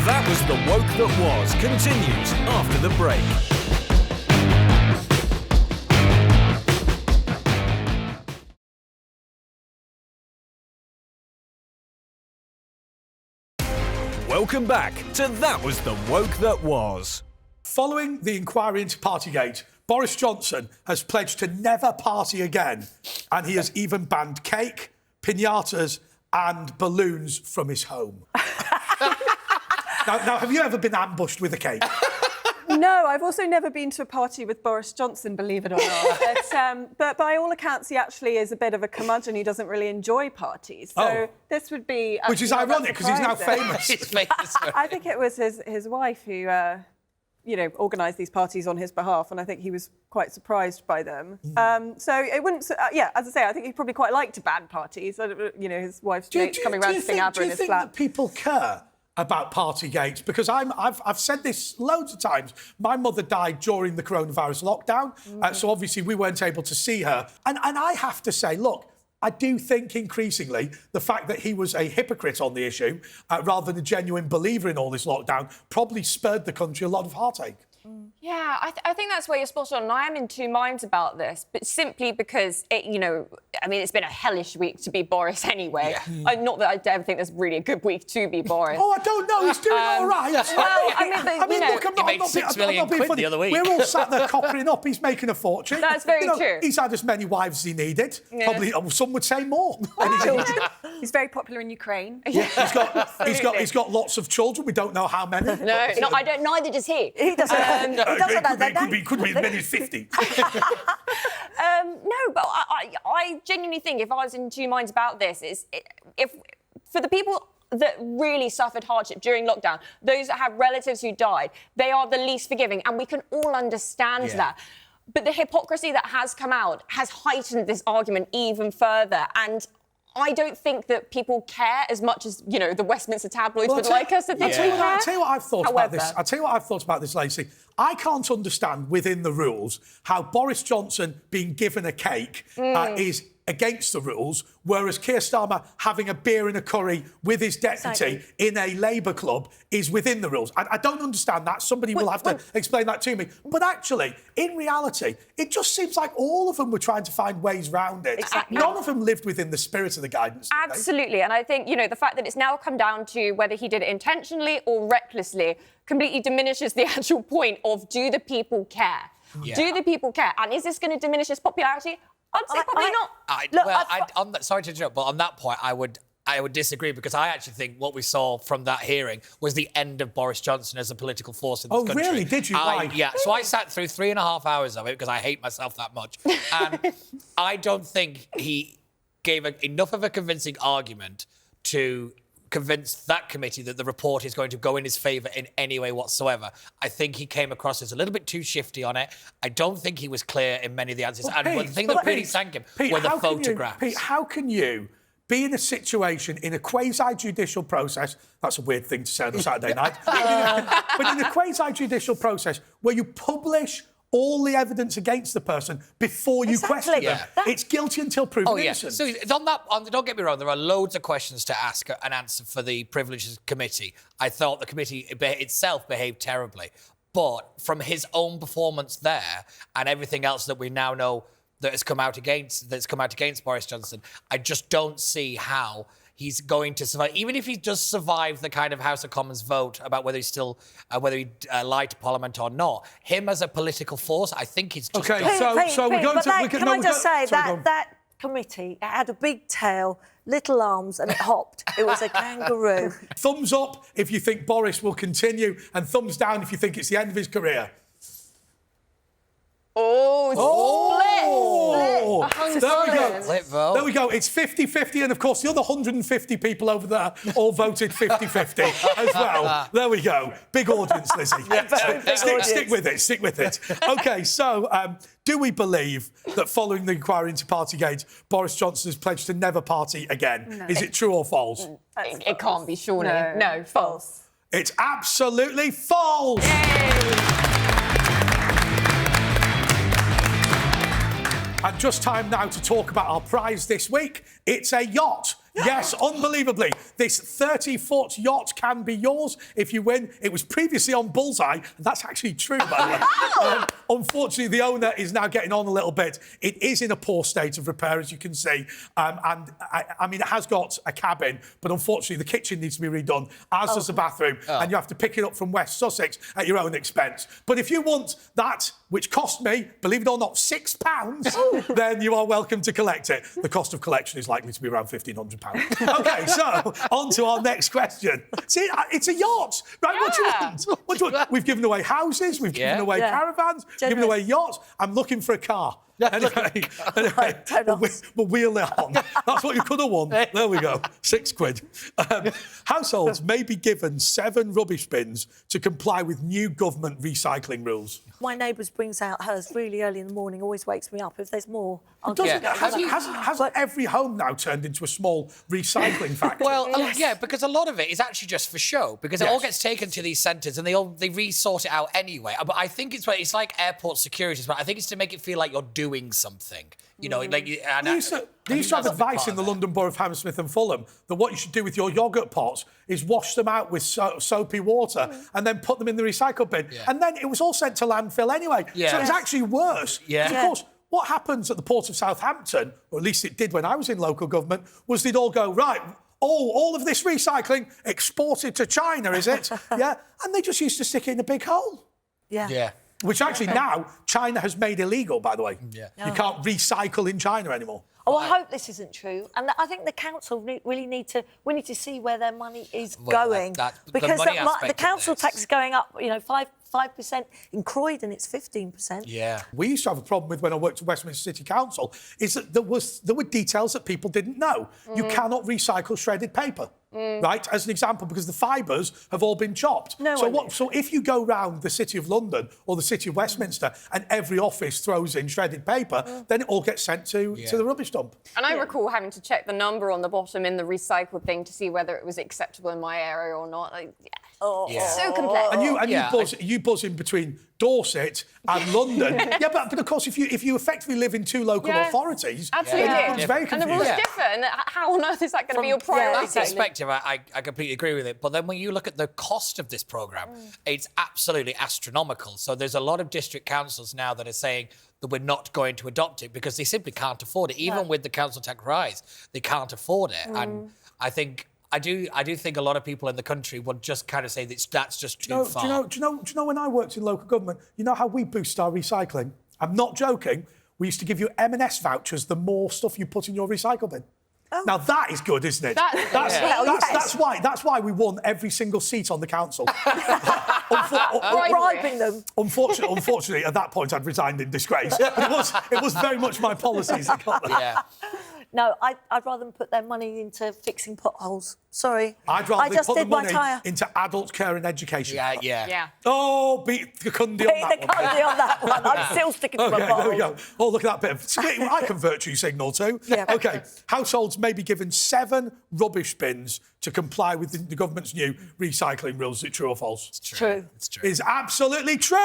Speaker 2: That was The Woke That Was continues after the break. Welcome back to That Was The Woke That Was.
Speaker 1: Following the inquiry into Partygate, Boris Johnson has pledged to never party again, and he has even banned cake, piñatas and balloons from his home. now, have you ever been ambushed with a cake?
Speaker 5: No, I've also never been to a party with Boris Johnson, believe it or not. But by all accounts, he actually is a bit of a curmudgeon. He doesn't really enjoy parties. So this would be...
Speaker 1: Which is
Speaker 5: actually not that
Speaker 1: ironic, because he's now
Speaker 5: surprising.
Speaker 1: famous.
Speaker 4: He's famous for
Speaker 5: I think it was his wife who, organised these parties on his behalf, and I think he was quite surprised by them. So it wouldn't... as I say, I think he probably quite liked to ban parties. His wife's mates coming around to sing ABBA in his
Speaker 1: Do you think
Speaker 5: flat.
Speaker 1: that people care about Partygate? Because I've said this loads of times. My mother died during the coronavirus lockdown, so obviously we weren't able to see her. And I have to say, look, I do think increasingly the fact that he was a hypocrite on the issue, rather than a genuine believer in all this lockdown, probably spurred the country a lot of heartache.
Speaker 6: Yeah, I think that's where you're spot on. And I am in two minds about this, but simply because, it's been a hellish week to be Boris anyway.
Speaker 4: Yeah.
Speaker 6: Not that I ever think there's really a good week to be Boris.
Speaker 1: Oh, I don't know. He's doing all right.
Speaker 6: Well,
Speaker 1: Look, I'm
Speaker 4: He
Speaker 1: not
Speaker 4: made
Speaker 1: being
Speaker 4: £6 million
Speaker 1: funny.
Speaker 4: the other week.
Speaker 1: We're all sat there coppering up. He's making a fortune.
Speaker 6: That's very true.
Speaker 1: He's had as many wives as he needed.
Speaker 6: Yeah.
Speaker 1: Probably, some would say more.
Speaker 5: He's very popular in Ukraine.
Speaker 1: Yeah, he's got lots of children. We don't know how many.
Speaker 6: No, I don't. Neither does he.
Speaker 3: He doesn't. He doesn't know that.
Speaker 1: Could be as many as 50.
Speaker 6: No, but I genuinely think if I was in two minds about this, if for the people that really suffered hardship during lockdown, those that have relatives who died, they are the least forgiving, and we can all understand that. But the hypocrisy that has come out has heightened this argument even further, and I don't think that people care as much as, the Westminster tabloids would like us to think we care.
Speaker 1: I'll tell you what I've thought about this.
Speaker 6: However-
Speaker 1: I'll tell you what I've thought about this, Lacey. I can't understand within the rules how Boris Johnson being given a cake is against the rules, whereas Keir Starmer having a beer and a curry with his deputy in a Labour club is within the rules. I don't understand that. Somebody will have to explain that to me. But actually, in reality, it just seems like all of them were trying to find ways round it.
Speaker 3: Exactly.
Speaker 1: None of them lived within the spirit of the guidance. did they?
Speaker 6: Absolutely. And I think, the fact that it's now come down to whether he did it intentionally or recklessly completely diminishes the actual point of, do the people care?
Speaker 4: Yeah.
Speaker 6: Do the people care? And is this going to diminish his popularity? I'd say probably not.
Speaker 4: Sorry to interrupt, but on that point, I would disagree, because I actually think what we saw from that hearing was the end of Boris Johnson as a political force in this country.
Speaker 1: Oh, really? Did you? Why?
Speaker 4: Yeah. So I sat through 3.5 hours of it because I hate myself that much. And I don't think he gave enough of a convincing argument to convince that committee that the report is going to go in his favour in any way whatsoever. I think he came across as a little bit too shifty on it. I don't think he was clear in many of the answers.
Speaker 1: Well,
Speaker 4: and the thing that really sank him were the photographs.
Speaker 1: Pete, how can you be in a situation in a quasi-judicial process, that's a weird thing to say on a Saturday night, but in a quasi-judicial process where you publish all the evidence against the person before you question them. It's guilty until proven innocent.
Speaker 4: So don't get me wrong, there are loads of questions to ask and answer for the Privileges Committee. I thought the committee itself behaved terribly. But from his own performance there and everything else that we now know that's come out against Boris Johnson, I just don't see how he's going to survive. Even if he does survive the kind of House of Commons vote about whether he lied to Parliament or not, him as a political force, I think he's just...
Speaker 1: OK, so we're going to...
Speaker 3: Can I just say that committee had a big tail, little arms, and it hopped. It was a kangaroo.
Speaker 1: Thumbs up if you think Boris will continue, and thumbs down if you think it's the end of his career. There we go. It's 50-50, and of course the other 150 people over there all voted 50-50 as well. There we go. Big audience, Lizzie. Stick with it. OK, so do we believe that following the inquiry into Partygate, Boris Johnson has pledged to never party again? No. Is it true or false?
Speaker 6: It can't be, surely. No, false.
Speaker 1: It's absolutely false.
Speaker 6: Yay!
Speaker 1: And just time now to talk about our prize this week. It's a yacht. Yes, unbelievably. This 30-foot yacht can be yours if you win. It was previously on Bullseye, and that's actually true, by the way. Unfortunately, the owner is now getting on a little bit. It is in a poor state of repair, as you can see. And it has got a cabin, but unfortunately, the kitchen needs to be redone, as does the bathroom, and you have to pick it up from West Sussex at your own expense. But if you want that, which cost me, believe it or not, £6, then you are welcome to collect it. The cost of collection is likely to be around £1,500. OK, so on to our next question. See, it's a yacht, right? Yeah. What do you want? We've given away houses, we've given away caravans, given away yachts. I'm looking for a car. Anyway, we'll wheel it on. That's what you could have won. There we go. £6. Households may be given 7 rubbish bins to comply with new government recycling rules.
Speaker 3: My neighbours brings out hers really early in the morning, always wakes me up. If there's more, I'll
Speaker 1: Hasn't every home now turned into a small recycling factory?
Speaker 4: Well, yeah, because a lot of it is actually just for show, because it all gets taken to these centres and they re-sort it out anyway. But I think it's like airport security, but I think it's to make it feel like you're doing doing something. You know, like... And
Speaker 1: They used to have advice in the London Borough of Hammersmith and Fulham that what you should do with your yoghurt pots is wash them out with soapy water and then put them in the recycle bin.
Speaker 4: Yeah.
Speaker 1: And then it was all sent to landfill anyway.
Speaker 4: Yeah.
Speaker 1: So it was actually worse.
Speaker 4: Yeah.
Speaker 1: 'Cause of course, what happens at the Port of Southampton, or at least it did when I was in local government, was they'd all go, right, all of this recycling exported to China, is it? Yeah. And they just used to stick it in a big hole.
Speaker 3: Yeah.
Speaker 4: Yeah.
Speaker 1: Which actually now China has made illegal, by the way.
Speaker 4: Yeah.
Speaker 1: You can't recycle in China anymore.
Speaker 3: Oh, I hope this isn't true. And I think the council really need to see where their money is
Speaker 4: Well,
Speaker 3: going.
Speaker 4: the
Speaker 3: Because
Speaker 4: money
Speaker 3: the
Speaker 4: aspect of
Speaker 3: council
Speaker 4: this.
Speaker 3: tax is going up, 5%. In Croydon, it's 15%.
Speaker 4: Yeah.
Speaker 1: We used to have a problem with when I worked at Westminster City Council, is that there were details that people didn't know. You cannot recycle shredded paper. Right, as an example, because the fibres have all been chopped. So if you go round the City of London or the City of Westminster and every office throws in shredded paper, then it all gets sent to the rubbish dump.
Speaker 6: And I recall having to check the number on the bottom in the recycled thing to see whether it was acceptable in my area or not. So complex.
Speaker 1: And you buzz in between Dorset and London. But of course, if you effectively live in two local authorities,
Speaker 6: absolutely,
Speaker 1: then it becomes very
Speaker 6: and the
Speaker 1: confusing.
Speaker 6: rules differ. And how on earth is that going to be your priority?
Speaker 4: From that perspective, I completely agree with it. But then when you look at the cost of this programme, it's absolutely astronomical. So there's a lot of district councils now that are saying that we're not going to adopt it because they simply can't afford it. Even with the council tax rise, they can't afford it. And I do think a lot of people in the country would just kind of say that's just too far.
Speaker 1: Do you know when I worked in local government, you know how we boost our recycling? I'm not joking. We used to give you M&S vouchers the more stuff you put in your recycle bin. Oh. Now that is good, isn't it? That's why we won every single seat on the council.
Speaker 3: Bribing them.
Speaker 1: Unfortunately, at that point, I'd resigned in disgrace. But it was very much my policies that got there.
Speaker 4: Yeah.
Speaker 3: No, I'd rather them put their money into fixing potholes. Sorry.
Speaker 1: I'd rather
Speaker 3: I just
Speaker 1: put the
Speaker 3: did my
Speaker 1: money
Speaker 3: tyre.
Speaker 1: into adult care and education.
Speaker 4: Yeah.
Speaker 1: Oh, beat the Cundy on that
Speaker 3: The
Speaker 1: one.
Speaker 3: Cundy on that one. I'm still sticking to my
Speaker 1: Okay,
Speaker 3: bottle.
Speaker 1: there we go. Oh, look at that bit of... I can virtue signal too.
Speaker 3: Yeah.
Speaker 1: OK, households may be given 7 rubbish bins to comply with the government's new recycling rules. Is it true or false?
Speaker 4: It's
Speaker 3: True.
Speaker 4: It's true.
Speaker 1: Is absolutely true!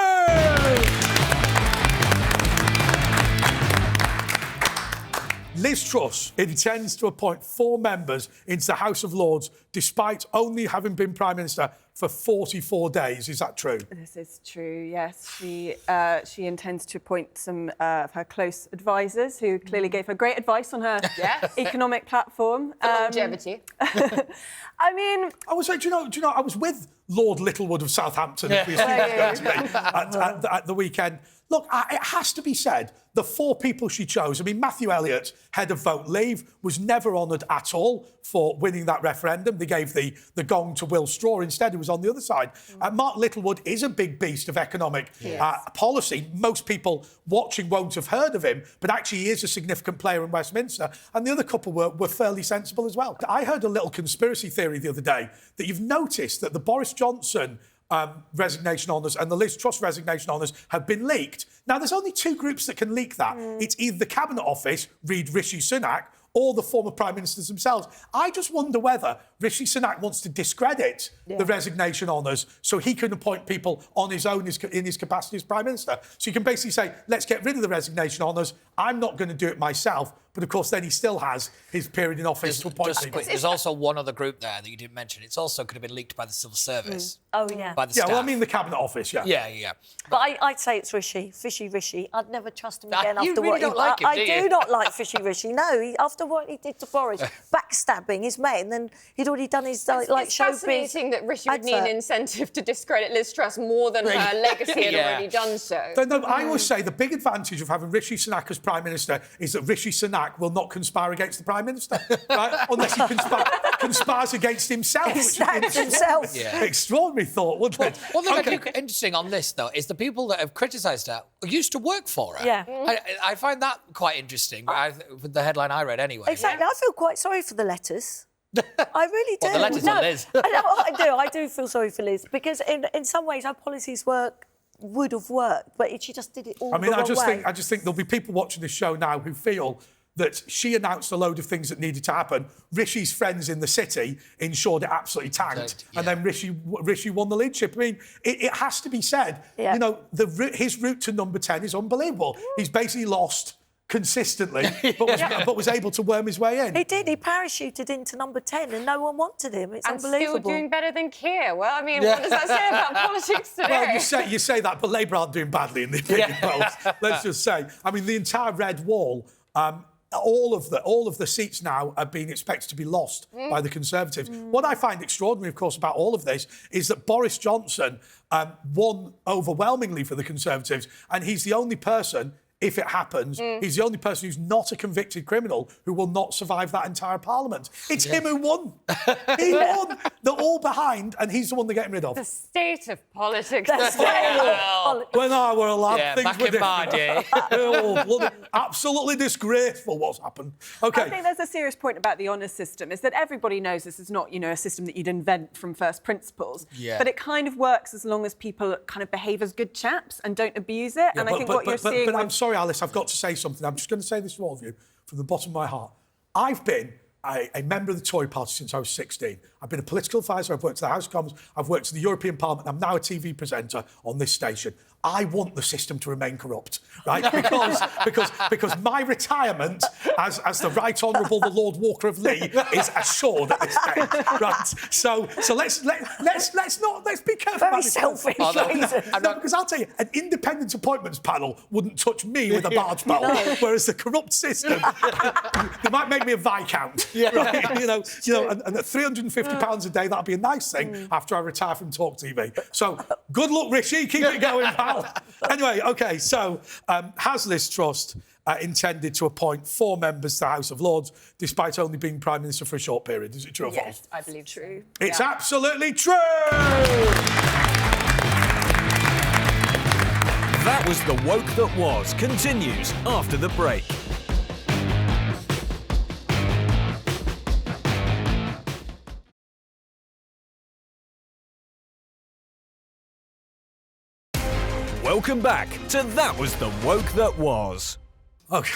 Speaker 1: Liz Truss intends to appoint 4 members into the House of Lords despite only having been Prime Minister for 44 days. Is that true?
Speaker 5: This is true, yes. She intends to appoint some of her close advisors who clearly gave her great advice on her economic platform.
Speaker 6: Longevity.
Speaker 5: I mean...
Speaker 1: I was like, do you know, I was with Lord Littlewood of Southampton at the weekend. Look, it has to be said, the 4 people she chose, I mean, Matthew Elliott, head of Vote Leave, was never honoured at all for winning that referendum. They gave the gong to Will Straw. Instead, he was on the other side. Mark Littlewood is a big beast of economic policy. Most people watching won't have heard of him, but actually he is a significant player in Westminster. And the other couple were fairly sensible as well. I heard a little conspiracy theory the other day that you've noticed that the Boris Johnson resignation honours and the Liz Truss resignation honours have been leaked. Now, there's only 2 groups that can leak that. It's either the Cabinet Office, read Rishi Sunak, or the former Prime Ministers themselves. I just wonder whether Rishi Sunak wants to discredit the resignation honours so he can appoint people on his own in his capacity as Prime Minister. So you can basically say, let's get rid of the resignation honours. I'm not going to do it myself. But, of course, then he still has his period in office to appoint people.
Speaker 4: There's also one other group there that you didn't mention. It's also could have been leaked by the civil service.
Speaker 3: Oh, yeah.
Speaker 4: By the staff.
Speaker 1: Well, I mean the Cabinet Office, yeah.
Speaker 4: Yeah.
Speaker 3: But I'd say it's Rishi. Fishy Rishi. I'd never trust him again
Speaker 4: You
Speaker 3: after
Speaker 4: really
Speaker 3: what
Speaker 4: don't
Speaker 3: he...
Speaker 4: like him,
Speaker 3: I
Speaker 4: do
Speaker 3: do
Speaker 4: you?
Speaker 3: not like Fishy Rishi. No, after what he did to Boris, backstabbing his mate, and then he'd already done his
Speaker 6: It's
Speaker 3: showbiz.
Speaker 6: fascinating that Rishi would need an incentive to discredit Liz Truss more than her legacy had already done so.
Speaker 1: No, I always say the big advantage of having Rishi Sunak as Prime Minister is that Rishi Sunak will not conspire against the Prime Minister, right? Unless he conspires against himself.
Speaker 3: Himself.
Speaker 1: Extraordinary thought, wouldn't it?
Speaker 4: One thing I think interesting on this, though, is the people that have criticised her used to work for her.
Speaker 3: Yeah.
Speaker 4: I find that quite interesting, with the headline I read anyway.
Speaker 3: Exactly. I feel quite sorry for the letters. I really do.
Speaker 4: What, the letters on Liz?
Speaker 3: I do feel sorry for Liz because in some ways our policies would have worked, but she just did it all the wrong way.
Speaker 1: I just think there'll be people watching this show now who feel that she announced a load of things that needed to happen. Rishi's friends in the city ensured it absolutely tanked, and then Rishi won the leadership. I mean, it has to be said.
Speaker 3: Yeah.
Speaker 1: You know, his route to number 10 is unbelievable. He's basically lost consistently, but was able to worm his way in.
Speaker 3: He did. He parachuted into number 10 and no one wanted him. It's
Speaker 6: And
Speaker 3: unbelievable.
Speaker 6: still doing better than Keir. Well, I mean, what does that say about politics today?
Speaker 1: Well, you say that, but Labour aren't doing badly in the opinion polls. Let's just say. I mean, the entire red wall, all of the seats now are being expected to be lost by the Conservatives. What I find extraordinary, of course, about all of this is that Boris Johnson won overwhelmingly for the Conservatives, and he's the only person, if it happens, he's the only person who's not a convicted criminal who will not survive that entire parliament. It's him who won. He won. They're all behind, and he's the one they're getting rid of.
Speaker 6: The state of politics.
Speaker 1: When I were a lad, things
Speaker 4: back
Speaker 1: were
Speaker 4: in my
Speaker 1: different.
Speaker 4: day.
Speaker 1: Oh, bloody, absolutely disgraceful what's happened. OK.
Speaker 5: I think there's a serious point about the honours system, is that everybody knows this is not, you know, a system that you'd invent from first principles.
Speaker 4: Yeah.
Speaker 5: But it kind of works as long as people kind of behave as good chaps and don't abuse it. And I think what you're seeing...
Speaker 1: But I'm sorry, Alice, I've got to say something. I'm just going to say this to all of you from the bottom of my heart. I've been a member of the Tory party since I was 16. I've been a political advisor, I've worked at the House of Commons, I've worked at the European Parliament, I'm now a TV presenter on this station. I want the system to remain corrupt, right? Because my retirement as the Right Honourable the Lord Walker of Lee is assured at this stage, right? So let's be careful.
Speaker 3: Very
Speaker 1: about this.
Speaker 3: selfish.
Speaker 1: No, because I'll tell you, an independent appointments panel wouldn't touch me with a barge pole, whereas the corrupt system, they might make me a viscount, right? You know, and at £350 a day, that'll be a nice thing after I retire from talkTV. So good luck, Rishi. Keep it going, pal. Anyway, OK, so has Liz Truss intended to appoint 4 members to the House of Lords, despite only being Prime Minister for a short period? Is it true or false?
Speaker 6: Yes, I believe true.
Speaker 1: It's absolutely true!
Speaker 2: That was The Woke That Was. Continues after the break. Welcome back to That Was The Woke That Was.
Speaker 1: OK.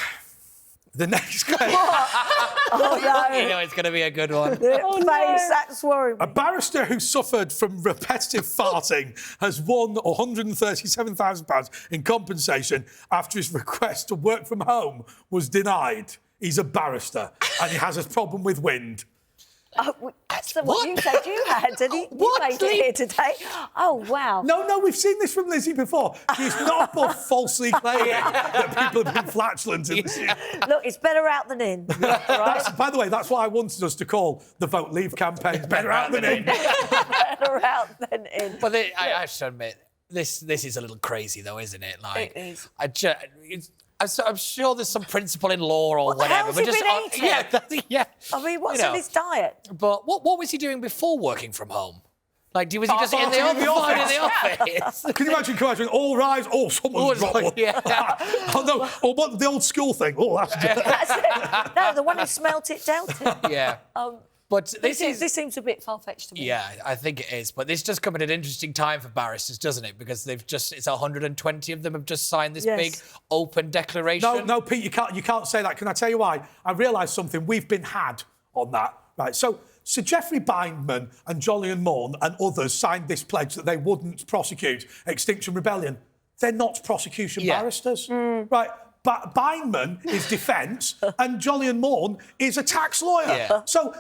Speaker 1: The next question.
Speaker 3: Oh, no.
Speaker 4: You know it's going to be a good one.
Speaker 3: Face, that's worrying me.
Speaker 1: A barrister who suffered from repetitive farting has won £137,000 in compensation after his request to work from home was denied. He's a barrister and he has a problem with wind.
Speaker 3: Oh, that's what you said you had, and you made it here today. Oh, wow.
Speaker 1: No, we've seen this from Lizzie before. She's not above falsely claiming that people have been flatulent in this year.
Speaker 3: Look, it's better out than in. Right?
Speaker 1: By the way, that's what I wanted us to call the Vote Leave campaign. Better out than in.
Speaker 3: Better out than in.
Speaker 4: But I should admit, this is a little crazy, though, isn't it? Like,
Speaker 3: It is.
Speaker 4: I'm sure there's some principle in law or
Speaker 3: What the
Speaker 4: whatever.
Speaker 3: hell's he been eating?
Speaker 4: Yeah.
Speaker 3: I mean, what's
Speaker 4: You
Speaker 3: in
Speaker 4: know.
Speaker 3: his diet?
Speaker 4: But what was he doing before working from home? Like, was he just in the
Speaker 1: farting in the
Speaker 4: office?
Speaker 1: Can you imagine coming out and all rise? Oh, someone's dropped one.
Speaker 4: Yeah.
Speaker 1: Oh, no. Or what, the old school thing. Oh, that's...
Speaker 3: That's it. No, the one who smelt it dealt it.
Speaker 4: Yeah. But
Speaker 3: This seems a bit far-fetched to me.
Speaker 4: Yeah, I think it is. But this does come at an interesting time for barristers, doesn't it? Because it's 120 of them have just signed this
Speaker 3: Yes.
Speaker 4: big open declaration.
Speaker 1: No, Pete, you can't say that. Can I tell you why? I realised something. We've been had on that, right? So Sir Geoffrey Bindman and Jolyon Morn and others signed this pledge that they wouldn't prosecute Extinction Rebellion. They're not prosecution barristers, right? But Bindman is defence and Jolyon Morn is a tax lawyer.
Speaker 4: Yeah.
Speaker 1: So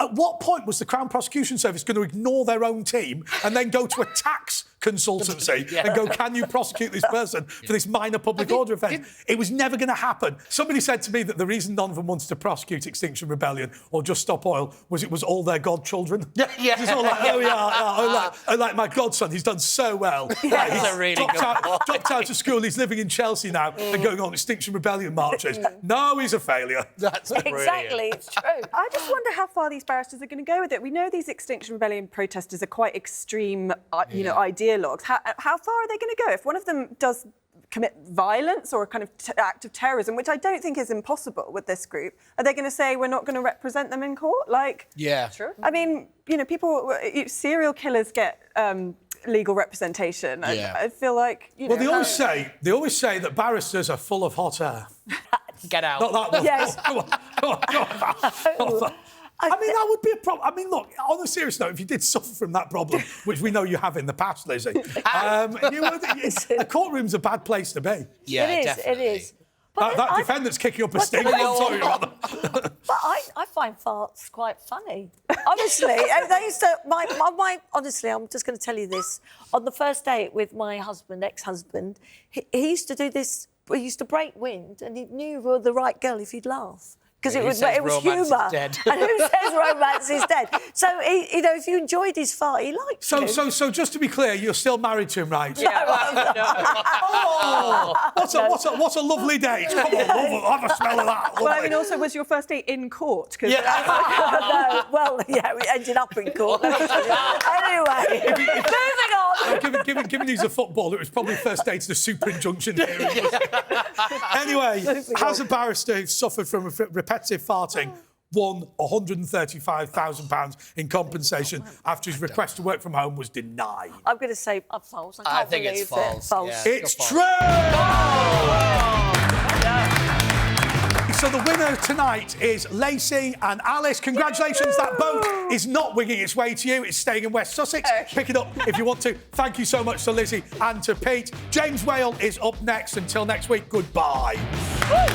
Speaker 1: at what point was the Crown Prosecution Service going to ignore their own team and then go to a tax consultancy and go, can you prosecute this person for this minor public order offence? It was never going to happen. Somebody said to me that the reason none of them wanted to prosecute Extinction Rebellion or Just Stop Oil was it was all their godchildren.
Speaker 4: Yeah.
Speaker 1: It's all like, like my godson, he's done so well. Right,
Speaker 4: That's a really good point.
Speaker 1: dropped out of school, he's living in Chelsea now and going on Extinction Rebellion marches. No, he's a failure.
Speaker 4: That's
Speaker 3: Exactly, it's true.
Speaker 5: I just wonder how far these barristers are going to go with it. We know these Extinction Rebellion protesters are quite extreme, ideologues. How far are they going to go? If one of them does commit violence or a kind of act of terrorism, which I don't think is impossible with this group, are they going to say we're not going to represent them in court?
Speaker 4: Yeah.
Speaker 6: True.
Speaker 5: I mean, serial killers get legal representation.
Speaker 4: Yeah.
Speaker 5: I feel like,
Speaker 1: Well, they always say that barristers are full of hot air.
Speaker 4: Get out.
Speaker 1: Not that one.
Speaker 3: Yes.
Speaker 1: Come on. I mean, that would be a problem. I mean, look, on a serious note, if you did suffer from that problem, which we know you have in the past, Lizzie, a courtroom's a bad place to be.
Speaker 4: Yeah,
Speaker 3: it is.
Speaker 4: definitely.
Speaker 3: It is. But
Speaker 1: That defendant's kicking up a stink. I'm sorry about that.
Speaker 3: But I find farts quite funny. Honestly, they used to. Honestly, I'm just going to tell you this. On the first date with my husband, ex-husband, he used to do this. He used to break wind, and he knew you were the right girl if he'd laugh. Because it was humour. And who says romance is dead? So, if you enjoyed his fart, he liked you.
Speaker 1: So just to be clear, you're still married to him, right?
Speaker 3: No, I'm not.
Speaker 1: Oh, what a lovely date. Come on, love, have a smell of that.
Speaker 5: Well, I mean, also, was your first date in court?
Speaker 3: No, well, yeah, we ended up in court. Anyway, moving on.
Speaker 1: Given he's a footballer, it was probably first date to the super injunction hearing. Anyway, as a barrister who suffered from repetitive farting, won £135,000 in compensation after his request to work from home was denied.
Speaker 3: I'm going to say false. I can't
Speaker 4: think
Speaker 3: believe
Speaker 4: it's false.
Speaker 3: False.
Speaker 4: Yeah.
Speaker 1: It's true! So the winner tonight is Lacey and Alys. Congratulations, that boat is not winging its way to you. It's staying in West Sussex. Pick it up if you want to. Thank you so much to Lizzie and to Pete. James Whale is up next. Until next week, goodbye. Woo!